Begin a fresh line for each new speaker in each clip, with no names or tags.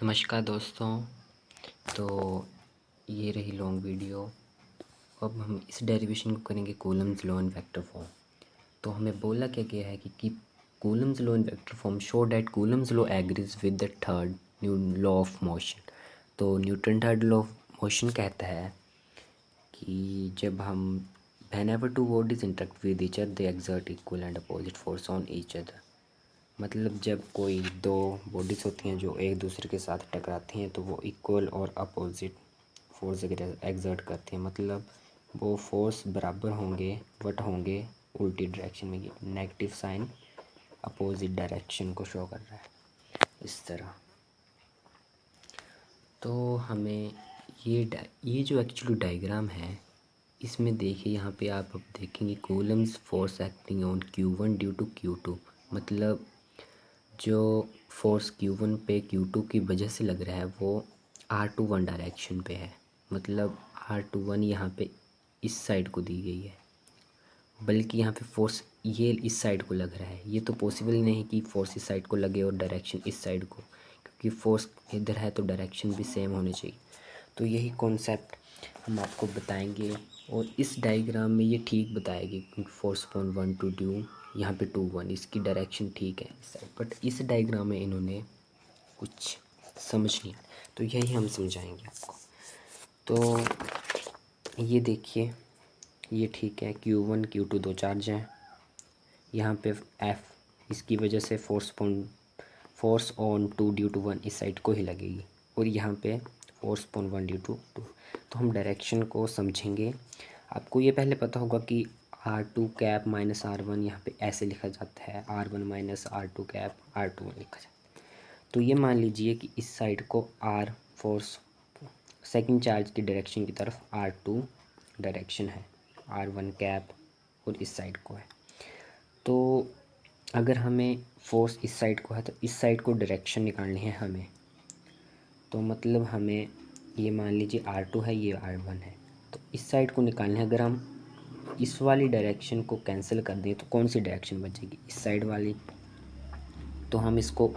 नमस्कार दोस्तों। तो ये रही लॉन्ग वीडियो। अब हम इस डेरिवेशन को करेंगे Coulomb's law in vector form. तो हमें बोला क्या गया है कि Coulomb's law in vector form show that Coulomb's law agrees with the third new law of motion. तो Newton third law of motion कहता है कि जब हम whenever two bodies interact with each other they exert equal and opposite force on each other। मतलब जब कोई दो बॉडीज़ होती हैं जो एक दूसरे के साथ टकराती हैं तो वो इक्वल और अपोजिट फोर्स एग्जर्ट करती हैं। मतलब वो फोर्स बराबर होंगे बट होंगे उल्टी डायरेक्शन में। ये नेगेटिव साइन अपोजिट डायरेक्शन को शो कर रहा है इस तरह। तो हमें ये जो एक्चुअली डायग्राम है इसमें देखिए, यहाँ पे आप अब देखेंगे Coulomb's force acting on Q1 due to Q2। मतलब जो फोर्स Q1 पे Q2 की वजह से लग रहा है वो R21 डायरेक्शन पे है। मतलब R21 यहाँ पे इस साइड को दी गई है, बल्कि यहाँ पे फोर्स ये इस साइड को लग रहा है। ये तो पॉसिबल नहीं है कि फोर्स इस साइड को लगे और डायरेक्शन इस साइड को, क्योंकि फोर्स इधर है तो डायरेक्शन भी सेम होनी चाहिए। तो यही कॉन्सेप्ट हम आपको बताएंगे और इस डायग्राम में ये ठीक बताएगी क्योंकि फोर्स अपॉन 1 टू ड्यू यहाँ पे 2 1 इसकी डायरेक्शन ठीक है इस साइड। बट इस डायग्राम में इन्होंने कुछ समझ नहीं आया, तो यही हम समझाएंगे आपको। तो ये देखिए, ये ठीक है। Q1 Q2 दो चार्ज हैं। यहाँ पे F इसकी वजह से फोर्स ऑन 2 ड्यू टू 1 इस साइड को ही लगेगी और यहाँ पे फोर्स ऑन 1 ड्यू टू 2। तो हम डायरेक्शन को समझेंगे। आपको ये पहले पता होगा कि R2 कैप माइनस R1 यहाँ पे ऐसे लिखा जाता है, R1 minus R2 cap R2 लिखा जाता है। तो ये मान लीजिए कि इस साइड को R फोर्स सेकंड चार्ज की डायरेक्शन की तरफ R2 डायरेक्शन है, R1 कैप और इस साइड को है। तो अगर हमें फोर्स इस साइड को है तो इस साइड को डायरेक्शन निकालनी है हमें। तो मतलब हमें ये मान लीजिए R2 है, ये R1 है, तो इस साइड को निकालना है। अगर हम इस वाली डायरेक्शन को कैंसिल कर दें तो कौन सी डायरेक्शन बचेगी? इस साइड वाली। तो हम इसको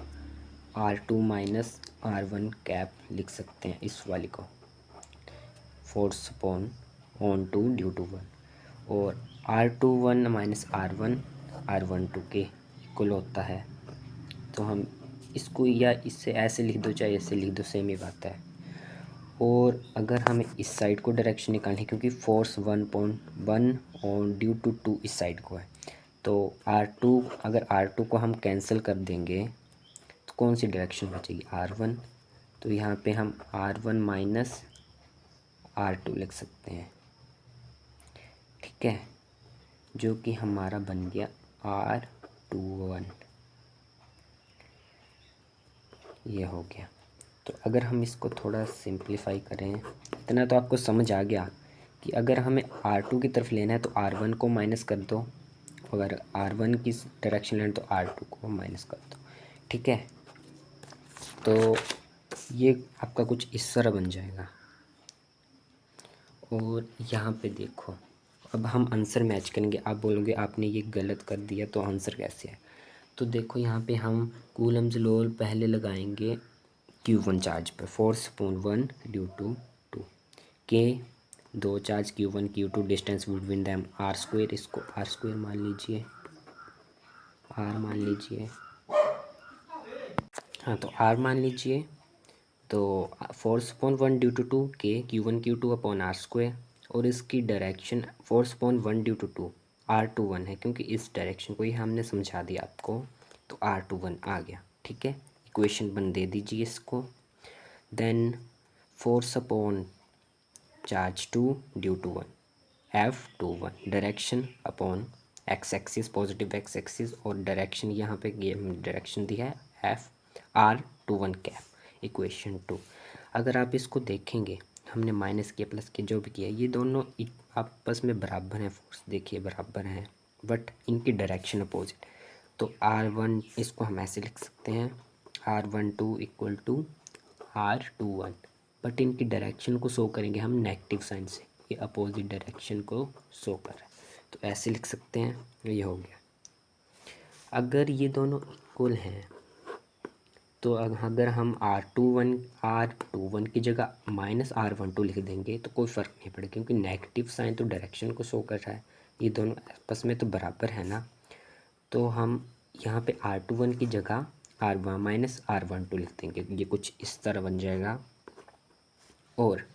R2 माइनस R1 कैप लिख सकते हैं, इस वाली को, force upon on 2 due to 1। और R21 माइनस R12 के इक्वल होता है। तो हम इसको या इससे ऐसे लिख दो चाहे ऐसे लिख दो, सेम ही बात है। और अगर हमें इस साइड को डायरेक्शन निकालनी है क्योंकि फोर्स 1.1 ऑन ड्यू टू 2 इस साइड को है, तो R2 अगर R2 को हम कैंसिल कर देंगे तो कौन सी डायरेक्शन बचेगी? R1। तो यहाँ पे हम R1 माइनस R2 लिख सकते हैं, ठीक है, जो कि हमारा बन गया R21। ये हो गया। तो अगर हम इसको थोड़ा सिंप्लीफाई करें, इतना तो आपको समझ आ गया कि अगर हमें R2 की तरफ लेना है तो R1 को माइनस कर दो, अगर R1 की डायरेक्शन लेना है तो R2 को माइनस कर दो, ठीक है। तो ये आपका कुछ इस तरह बन जाएगा। और यहाँ पे देखो, अब हम आंसर मैच करेंगे। आप बोलोगे आपने ये गलत कर दिया तो आंसर कैसे है? तो देखो यहाँ पे हम कूलम्स लॉ पहले लगाएंगे Q1 चार्ज पर, फोर्स अपॉन 1 ड्यू टू 2 के दो charge Q1 Q2 distance between them R square, इसको R स्क्वायर मान लीजिए, R मान लीजिए, हाँ तो R मान लीजिए। तो फोर्स अपॉन 1 ड्यू टू 2 के Q1 Q2 upon R square, और इसकी direction force upon 1 due to 2 R21 है, क्योंकि इस डायरेक्शन को ही हमने समझा दिया आपको, तो R21 आ गया, ठीक है। इक्वेशन बन दे दीजिए इसको। Then force upon charge 2 due to 1 F21 direction upon x axis, positive x axis, और डायरेक्शन यहाँ पे ये डायरेक्शन दी है FR21 कैप। इक्वेशन 2। अगर आप इसको देखेंगे, हमने माइनस किया प्लस किया जो भी किया, ये दोनों आपस में बराबर हैं, फोर्स देखिए बराबर हैं, बट इनकी डायरेक्शन अपोजिट। तो R1 इसको हम ऐसे लिख सकते हैं, R12 equal to R21, but इनकी डायरेक्शन को शो करेंगे हम नेगेटिव साइन से, ये अपोजिट डायरेक्शन को शो कर रहा है, तो ऐसे लिख सकते हैं। ये हो गया। अगर ये दोनों इक्वल हैं तो अगर हम R21 की जगह -R12 लिख देंगे तो कोई फ़र्क नहीं पड़ेगा, क्योंकि नेगेटिव साइन तो डायरेक्शन को शो कर रहा है, ये दोनों आपस में तो बराबर है ना। तो हम यहाँ पे R21 की जगह -R12 लिख देंगे, ये कुछ इस तरह बन जाएगा। और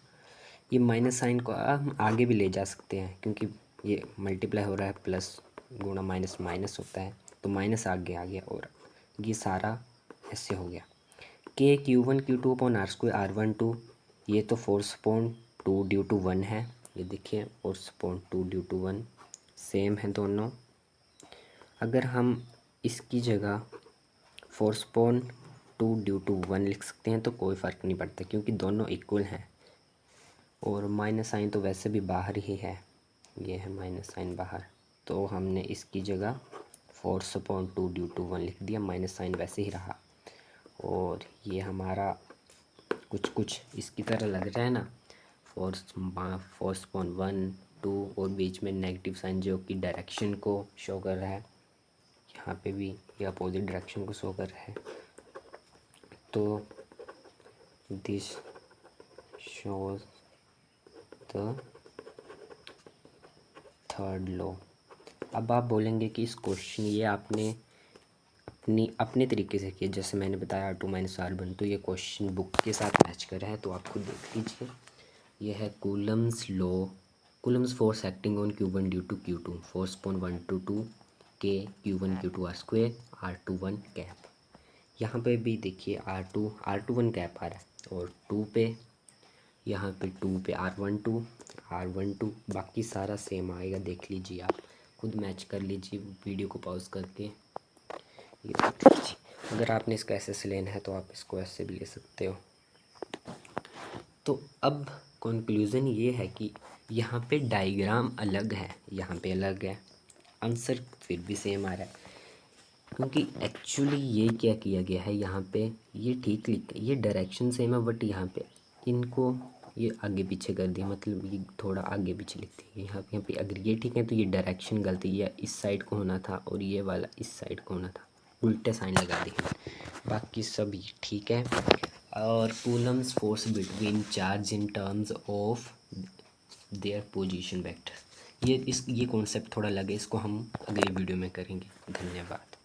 ये माइनस साइन को हम आगे भी ले जा सकते हैं, क्योंकि ये मल्टीप्लाई हो रहा है, प्लस गुणा माइनस माइनस होता है, तो माइनस आगे आ गया और ये सारा ऐसे हो गया। के Q1 Q2 upon R² R12, ये तो फोर्स अपॉन 2 ड्यू टू 1 है, ये देखिए force upon 2 due to 1 same है दोनों। अगर हम इसकी जगह फोर्स अपॉन 2 ड्यू टू 1 लिख सकते हैं तो कोई फ़र्क नहीं पड़ता, क्योंकि दोनों इक्वल हैं। और माइनस साइन तो वैसे भी बाहर ही है, ये है माइनस साइन बाहर, तो हमने इसकी जगह फोर्स अपॉन 2 ड्यू टू 1 लिख दिया, माइनस साइन वैसे ही रहा। और ये हमारा कुछ कुछ इसकी तरह लग रहा है ना, फोर्स अपॉन 1 2 और बीच में नेगेटिव साइन जो कि डायरेक्शन को शो कर रहा है, यहाँ पे भी ये अपोजिट डायरेक्शन को शो कर रहा है। तो this shows the third law. अब आप बोलेंगे कि इस क्वेश्चन ये आपने अपने तरीके से किया, जैसे मैंने बताया R2 - R1, तो ये क्वेश्चन बुक के साथ मैच कर रहा है, तो आप खुद देख लीजिए। ये है Coulomb's law, Coulomb's force acting on Q1 due to Q2, force upon 1 to 2 के Q1 Q2 R² R21 cap. यहाँ पे भी देखिए R21 कैप आ रहा है, और 2 पे यहाँ पे 2 पे R12 बाकी सारा सेम आएगा, देख लीजिए आप खुद मैच कर लीजिए वीडियो को पॉज करके। ये देख लीजिए, अगर आपने इसको ऐसे से लेना है तो आप इसको ऐसे भी ले सकते हो। तो अब कंक्लूज़न ये है कि यहाँ पे डायग्राम अलग है, यहाँ पे अलग है, आंसर फिर भी सेम आ रहा है, क्योंकि एक्चुअली ये क्या किया गया है, यहाँ पे ये ठीक ये डायरेक्शन सेम है, बट यहाँ पे इनको ये आगे पीछे कर दिया, मतलब ये थोड़ा आगे पीछे लिख दिया। यहाँ पे अगर ये ठीक है तो ये डायरेक्शन गलती, या इस साइड को होना था और ये वाला इस साइड को होना था, उल्टे साइन लगा दिए, बाकी सब ये ठीक है। और Coulomb's force between charge in terms of their position vector, ये कॉन्सेप्ट थोड़ा लगे, इसको हम अगले वीडियो में करेंगे। धन्यवाद।